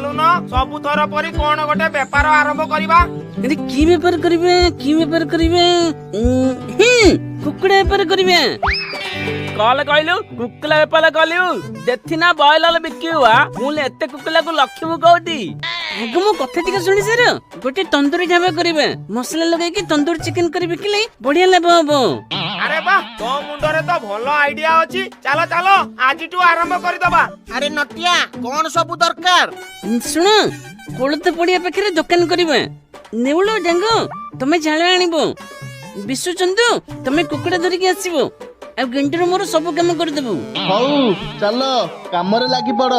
ଚାଲୁନ ସବୁ ଥର ପରି କଣ ଗୋଟେ ବେପାର ଆରମ୍ଭ କରିବା। କି ବେପାର କରିବେ କୁକୁଡ଼ା ବେପାର କରିବେ। କଲ କହିଲୁ କୁକୁଲା ବେପାର କଲୁ ଦେଖିନା ବୟଲର ବିକିବା ମୁଁ ଏତେ କୁକୁଲାକୁ ଲକ୍ଷ୍ୟବୁ କୋଉଠି। ଆଗ ମୋ କଥା ଟିକେ ଶୁଣି ସାର। ଗୋଟେ ତନ୍ଦୁରୀ ଢାବା କରିବେ, ମସଲା ଲଗେଇକି ତନ୍ଦୁରୀ ଚିକେନ କରି ବିକିଲେ ବଢିଆ ଲାଭ ହବ। ଆରେ ବା ତୋ ମୁଣ୍ଡରେ ତ ଭଲ ଆଇଡିଆ ଅଛି। ଚାଲ ଚାଲ ଆଜିଠୁ ଆରମ୍ଭ କରିଦବା। ଆରେ ନଟିଆ କଣ ସବୁ ଦରକାର? ଶୁଣ, କୋଳଥ ପଡିଆ ପାଖରେ ଦୋକାନ କରିବେ। ନେଉଳ ଡାଙ୍ଗ ତମେ ଝାଳ ଆଣିବ। ବିଶ୍ୱଚନ୍ଦୁ ତମେ କୁକୁଡ଼ା ଧରିକି ଆସିବ। ଆଉ ଗେଣ୍ଡୁର ମୋର ସବୁ କାମ କରିଦେବୁ। ହଉ ଚାଲ କାମରେ ଲାଗି ପଡ।